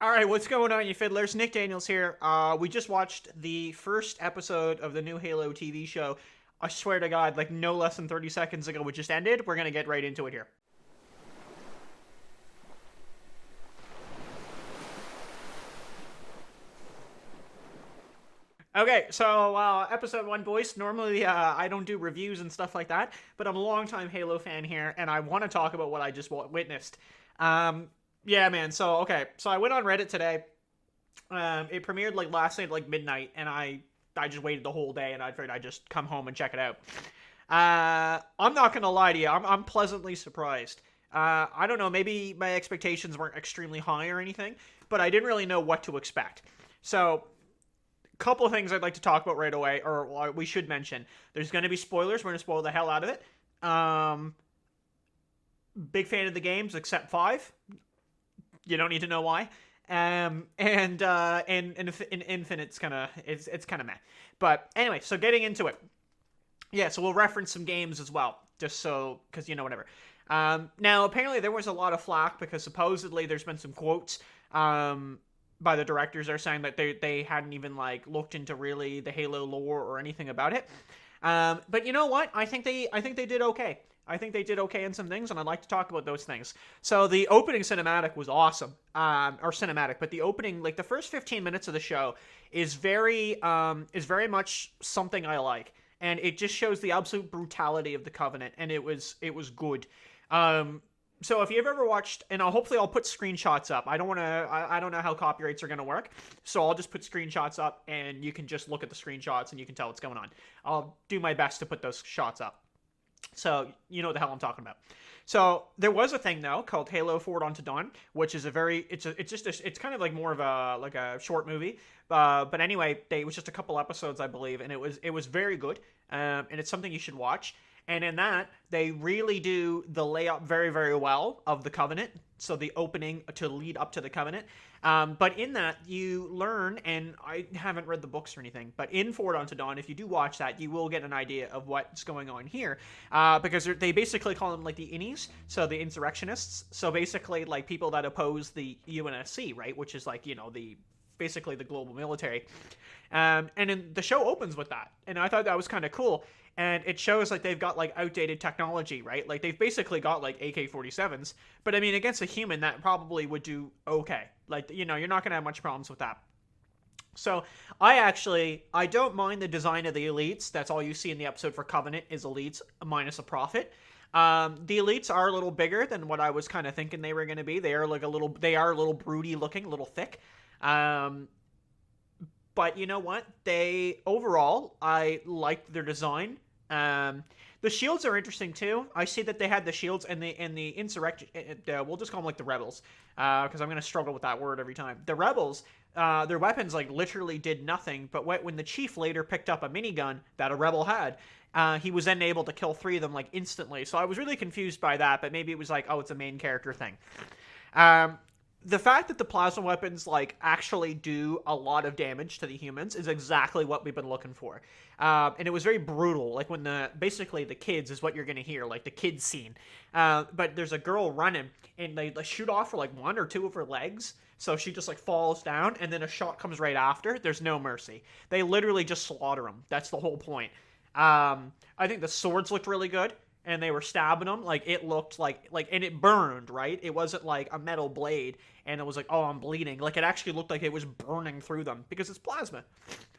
All right, what's going on, you fiddlers? Nick Daniels here. We just watched the first episode of the new Halo TV show. I swear to God, like no less than 30 seconds ago, it just ended. We're gonna get right into it here. Okay, so episode one, boys. Normally, I don't do reviews and stuff like that, but I'm a longtime Halo fan here, and I want to talk about what I just witnessed. Um, yeah, man. So I went on Reddit today. It premiered like last night, like midnight, and I just waited the whole day, and I figured I'd just come home and check it out. I'm not gonna lie to you, I'm pleasantly surprised. I don't know, maybe my expectations weren't extremely high or anything, but I didn't really know what to expect. So, a couple of things I'd like to talk about right away, or well, we should mention. There's going to be spoilers. We're going to spoil the hell out of it. Um, Big fan of the games, except five. You don't need to know why. And Infinite's kind of it's kind of meh. But anyway, so getting into it, yeah. So we'll reference some games as well, just so because whatever. Now apparently there was a lot of flack because supposedly there's been some quotes by the directors are saying that they hadn't even like looked into really the Halo lore or anything about it. But you know what? I think they did okay. I think they did okay in some things, and I'd like to talk about those things. So the opening cinematic was awesome, or cinematic, but the opening, like the first 15 minutes of the show, is very much something I like, and it just shows the absolute brutality of the Covenant, and it was good. So if you've ever watched, and hopefully I'll put screenshots up. I don't know how copyrights are gonna work, so I'll just put screenshots up, and you can just look at the screenshots and you can tell what's going on. I'll do my best to put those shots up. So you know what the hell I'm talking about. So there was a thing though called Halo Forward Unto Dawn, which is it's kind of like more of a short movie. But anyway, it was just a couple episodes I believe, and it was very good. And it's something you should watch. And in that, they really do the layup very, very well of the Covenant. So the opening to lead up to the Covenant. But in that, you learn, and I haven't read the books or anything, but in Forward Unto Dawn, if you do watch that, you will get an idea of what's going on here. Because they basically call them like the innies, so the insurrectionists. So basically, like people that oppose the UNSC, right? Which is like, basically the global military. And then the show opens with that. And I thought that was kind of cool. And it shows like they've got like outdated technology, right? Like they've basically got like AK-47s, but I mean against a human that probably would do okay. Like you're not gonna have much problems with that. So I don't mind the design of the elites. That's all you see in the episode for Covenant is elites minus a prophet. The elites are a little bigger than what I was kind of thinking they were going to be. They are a little broody looking, a little thick. But you know what? I liked their design. The shields are interesting too. I see that they had the shields and the insurrection. We'll just call them like the rebels, because I'm gonna struggle with that word every time. The rebels, their weapons like literally did nothing. But when the chief later picked up a minigun that a rebel had, he was then able to kill three of them like instantly. So I was really confused by that. But maybe it was like, oh, it's a main character thing. The fact that the plasma weapons like actually do a lot of damage to the humans is exactly what we've been looking for. And it was very brutal, like when basically the kids is what you're gonna hear, like the kids scene. But there's a girl running and they shoot off for like one or two of her legs, so she just like falls down, and then a shot comes right after. There's no mercy. They literally just slaughter them. That's the whole point. I think the swords looked really good, and they were stabbing them. Like it looked and it burned, right? It wasn't like a metal blade and it was like, oh, I'm bleeding. Like it actually looked like it was burning through them because it's plasma.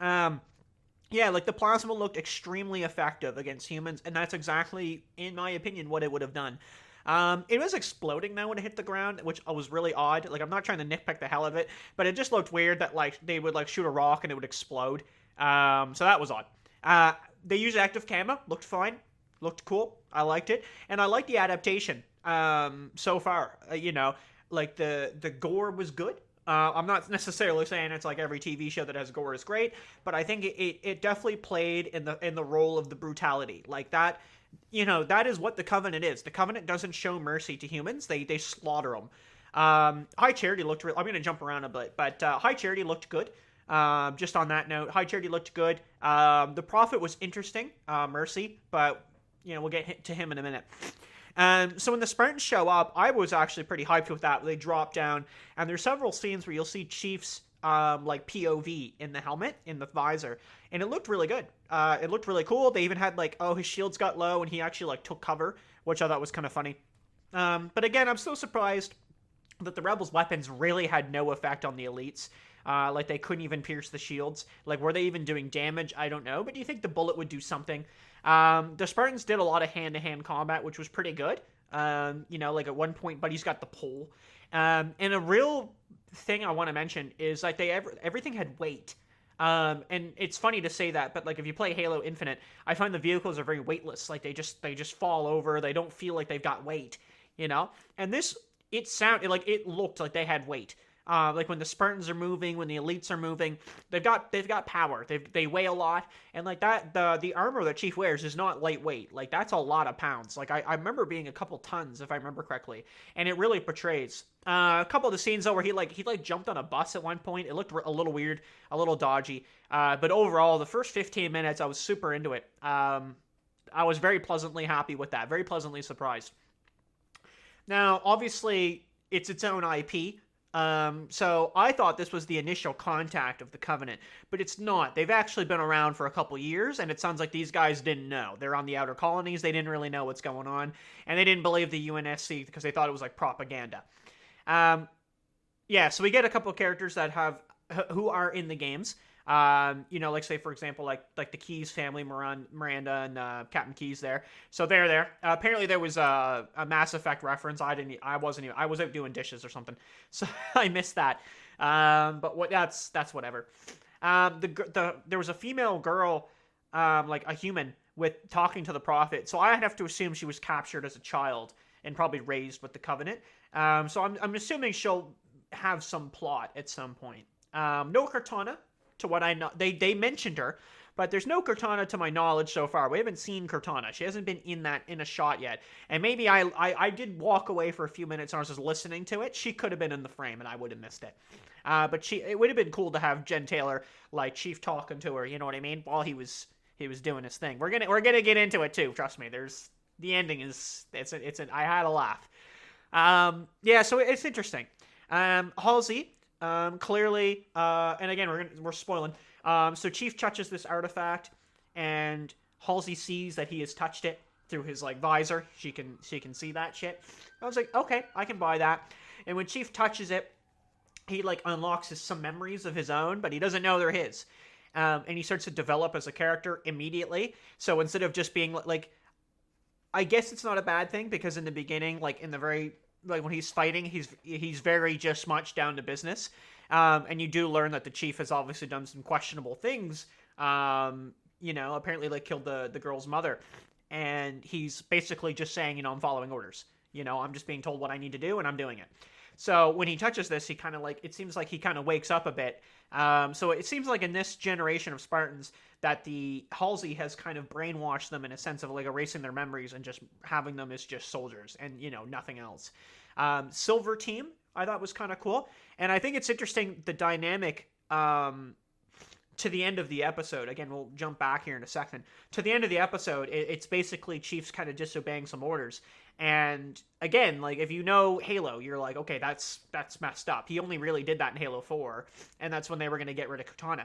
Yeah, like the plasma looked extremely effective against humans, and that's exactly, in my opinion, what it would have done. It was exploding now when it hit the ground, which was really odd. Like I'm not trying to nitpick the hell of it, but it just looked weird that like they would like shoot a rock and it would explode. So that was odd. They used active camo, looked fine. Looked cool. I liked it. And I liked the adaptation so far. Like the gore was good. I'm not necessarily saying it's like every TV show that has gore is great, but I think it definitely played in the role of the brutality. Like that, that is what the Covenant is. The Covenant doesn't show mercy to humans. They slaughter them. High Charity looked I'm going to jump around a bit, but High Charity looked good. Just on that note, High Charity looked good. The Prophet was interesting, Mercy, but we'll get to him in a minute. So when the Spartans show up, I was actually pretty hyped with that. They drop down, and there's several scenes where you'll see Chief's like POV in the helmet, in the visor, and it looked really good. It looked really cool. They even had like, oh, his shields got low, and he actually like took cover, which I thought was kind of funny. But again, I'm still surprised that the Rebels' weapons really had no effect on the elites. Like they couldn't even pierce the shields. Like, were they even doing damage? I don't know. But do you think the bullet would do something? The Spartans did a lot of hand-to-hand combat, which was pretty good. Like at one point, Buddy's got the pole. And a real thing I want to mention is like everything had weight. And it's funny to say that, but like if you play Halo Infinite, I find the vehicles are very weightless. Like they just fall over. They don't feel like they've got weight, And this, it looked like they had weight. Like when the Spartans are moving, when the elites are moving, they've got power. They weigh a lot, and like that, the armor that Chief wears is not lightweight. Like that's a lot of pounds. Like I remember being a couple tons, if I remember correctly, and it really portrays. A couple of the scenes though where he jumped on a bus at one point. It looked a little weird, a little dodgy. But overall, the first 15 minutes, I was super into it. I was very pleasantly happy with that. Very pleasantly surprised. Now, obviously, it's its own IP. So I thought this was the initial contact of the Covenant, but it's not. They've actually been around for a couple years, and it sounds like these guys didn't know. They're on the outer colonies. They didn't really know what's going on, and they didn't believe the UNSC because they thought it was like propaganda. So we get a couple of characters that who are in the games. Like say for example, like the Keyes family, Miranda and Captain Keyes there. So they're there. Apparently there was a Mass Effect reference. I was out doing dishes or something, so I missed that. But that's whatever. There was a female girl, like a human, with talking to the Prophet. So I'd have to assume she was captured as a child and probably raised with the Covenant. So I'm assuming she'll have some plot at some point. No Cortana. To what I know, they mentioned her, but there's no Cortana to my knowledge so far. We haven't seen Cortana. She hasn't been in a shot yet. And maybe I did walk away for a few minutes and I was just listening to it. She could have been in the frame and I would have missed it. But it would have been cool to have Jen Taylor, like Chief, talking to her. You know what I mean? While he was doing his thing. We're gonna get into it too. Trust me. The ending is I had a laugh. So it's interesting. Halsey. Clearly, and again, we're spoiling. So Chief touches this artifact, and Halsey sees that he has touched it through his like visor. She can see that shit. I was like, okay, I can buy that. And when Chief touches it, he like unlocks some memories of his own, but he doesn't know they're his. And he starts to develop as a character immediately. So instead of just being like, I guess it's not a bad thing because in the beginning, like in the very when he's fighting, he's very just much down to business, and you do learn that the Chief has obviously done some questionable things. Apparently like killed the girl's mother, and he's basically just saying, I'm following orders. I'm just being told what I need to do, and I'm doing it. So when he touches this, he kind of it seems like he kind of wakes up a bit. So it seems like in this generation of Spartans that the Halsey has kind of brainwashed them in a sense of like erasing their memories and just having them as just soldiers and, nothing else. Silver Team, I thought was kind of cool. And I think it's interesting, the dynamic to the end of the episode. Again, we'll jump back here in a second. To the end of the episode, it's basically Chief's kind of disobeying some orders. And again, like if you know Halo, you're like, okay, that's messed up. He only really did that in Halo 4, and that's when they were going to get rid of Cortana.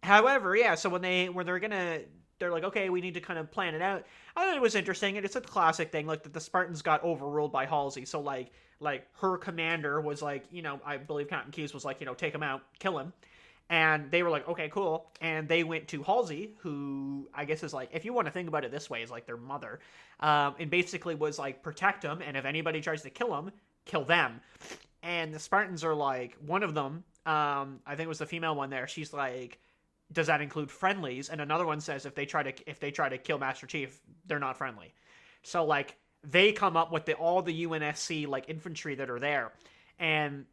However, so when they're like, okay, we need to kind of plan it out. I thought it was interesting, and it's a classic thing, like that the Spartans got overruled by Halsey. So like her commander was like, I believe Captain Keyes was like, take him out, kill him. And they were like, okay, cool. And they went to Halsey, who I guess is like, if you want to think about it this way, is like their mother. And basically was like, protect them. And if anybody tries to kill them, kill them. And the Spartans are like, one of them, I think it was the female one there. She's like, does that include friendlies? And another one says, if they try to kill Master Chief, they're not friendly. So like, they come up with all the UNSC like infantry that are there. And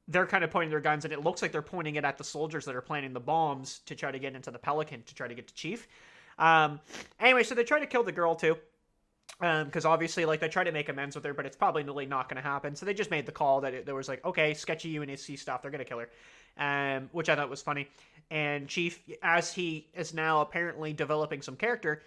they're kind of pointing their guns, and it looks like they're pointing it at the soldiers that are planting the bombs to try to get into the Pelican, to try to get to Chief. Anyway, so they try to kill the girl, too. Because obviously, like, they try to make amends with her, but it's probably really not going to happen. So they just made the call that there was like, okay, sketchy UNSC stuff, they're going to kill her. Which I thought was funny. And Chief, as he is now apparently developing some character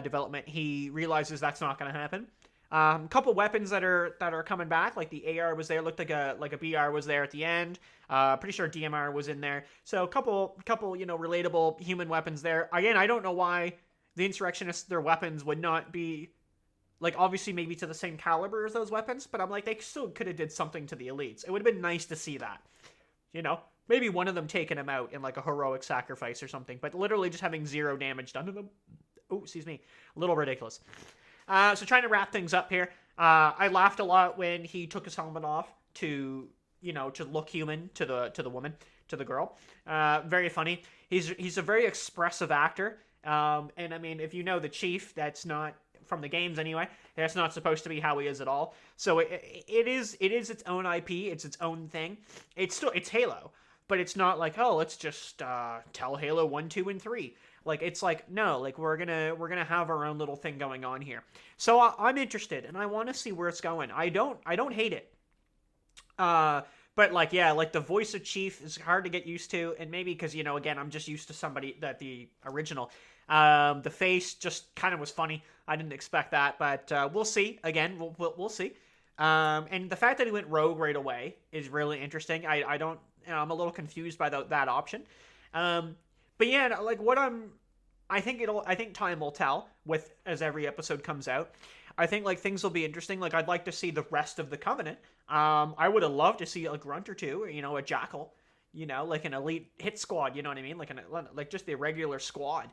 development, he realizes that's not going to happen. Couple weapons that are coming back, like the AR was there, looked like a BR was there at the end. Pretty sure DMR was in there. So couple relatable human weapons there. Again, I don't know why the insurrectionists, their weapons would not be like, obviously maybe to the same caliber as those weapons, but I'm like, they still could have did something to the elites. It would have been nice to see that, maybe one of them taking them out in like a heroic sacrifice or something, but literally just having 0 damage done to them. Oh, excuse me, a little ridiculous. So trying to wrap things up here. I laughed a lot when he took his helmet off to look human to the woman, to the girl. Very funny. He's a very expressive actor. And I mean, if you know the Chief, that's not from the games anyway. That's not supposed to be how he is at all. So it is its own IP. It's its own thing. It's Halo, but it's not like, oh, let's just tell Halo 1, 2, and 3. Like, it's like, no, like, we're gonna have our own little thing going on here. So I'm interested, and I want to see where it's going. I don't hate it. But like, yeah, like the voice of Chief is hard to get used to, and maybe because, again, I'm just used to somebody that the original. The face just kind of was funny. I didn't expect that, but we'll see. Again, we'll see. And the fact that he went rogue right away is really interesting. I'm a little confused by that option. But yeah, like I think time will tell as every episode comes out. I think like things will be interesting. Like, I'd like to see the rest of the Covenant. I would have loved to see a Grunt or two, a Jackal, like an elite hit squad, you know what I mean? Like just the regular squad.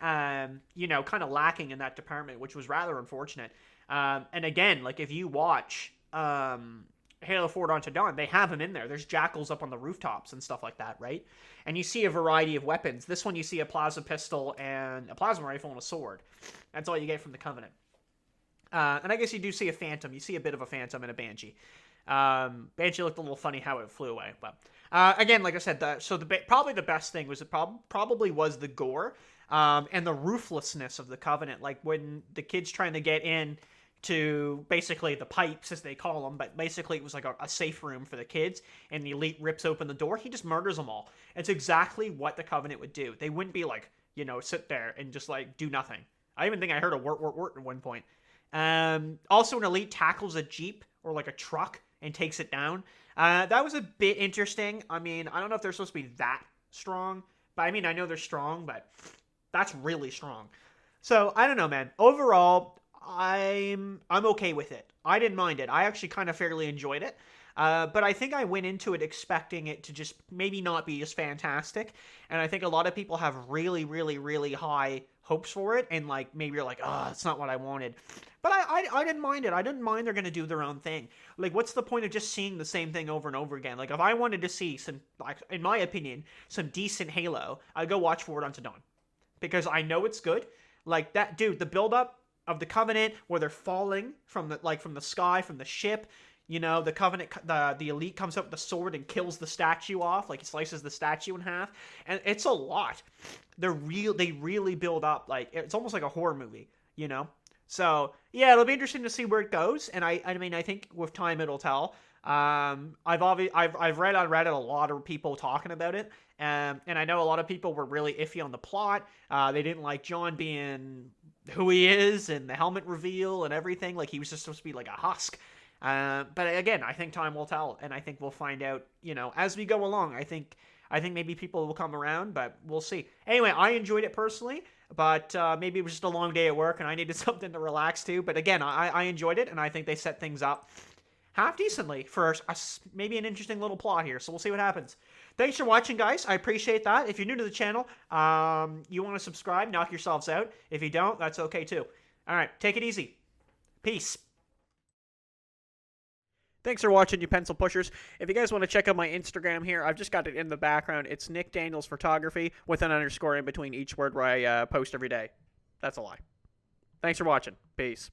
Kind of lacking in that department, which was rather unfortunate. And again, like if you watch Halo 4 Dawn to Dawn, they have him in there. There's Jackals up on the rooftops and stuff like that, right? And you see a variety of weapons. This one you see a plasma pistol and a plasma rifle and a sword. That's all you get from the Covenant. And I guess you do see a Phantom. You see a bit of a Phantom and a Banshee. Banshee looked a little funny how it flew away. But again, like I said, probably the best thing was probably was the gore and the ruthlessness of the Covenant. Like when the kid's trying to get in to basically the pipes, as they call them, but basically it was like a safe room for the kids, and the elite rips open the door. He just murders them all. It's exactly what the Covenant would do. They wouldn't be like, sit there and just like do nothing. I even think I heard a wort at one point. Also, an elite tackles a Jeep or like a truck and takes it down. That was a bit interesting. I mean, I don't know if they're supposed to be that strong, but I mean, I know they're strong, but that's really strong. So I don't know, man. Overall, I'm okay with it. I didn't mind it. I actually kind of fairly enjoyed it. But I think I went into it expecting it to just maybe not be as fantastic. And I think a lot of people have really, really, really high hopes for it. And like, maybe you're like, oh, it's not what I wanted. But I didn't mind it. I didn't mind they're going to do their own thing. Like, what's the point of just seeing the same thing over and over again? Like, if I wanted to see some, like, in my opinion, some decent Halo, I'd go watch Forward Unto Dawn. Because I know it's good. Like, that, dude, the build-up of the Covenant, where they're falling from the sky, from the ship. The Covenant, the elite comes up with the sword and kills the statue off, like he slices the statue in half, and it's a lot. They really build up, like it's almost like a horror movie, So yeah, it'll be interesting to see where it goes, and I mean, I think with time it'll tell. I've read on Reddit a lot of people talking about it, and I know a lot of people were really iffy on the plot. They didn't like John being who he is and the helmet reveal and everything. Like he was just supposed to be like a husk. But again, I think time will tell, and I think we'll find out, as we go along. I think maybe people will come around, but we'll see. Anyway, I enjoyed it personally, but maybe it was just a long day at work and I needed something to relax to. But again, I enjoyed it, and I think they set things up half decently for maybe an interesting little plot here. So we'll see what happens. Thanks for watching, guys. I appreciate that. If you're new to the channel, you want to subscribe, knock yourselves out. If you don't, that's okay too. All right, take it easy. Peace. Thanks for watching, you pencil pushers. If you guys want to check out my Instagram here, I've just got it in the background. It's Nick Daniels Photography with an underscore in between each word where I post every day. That's a lie. Thanks for watching. Peace.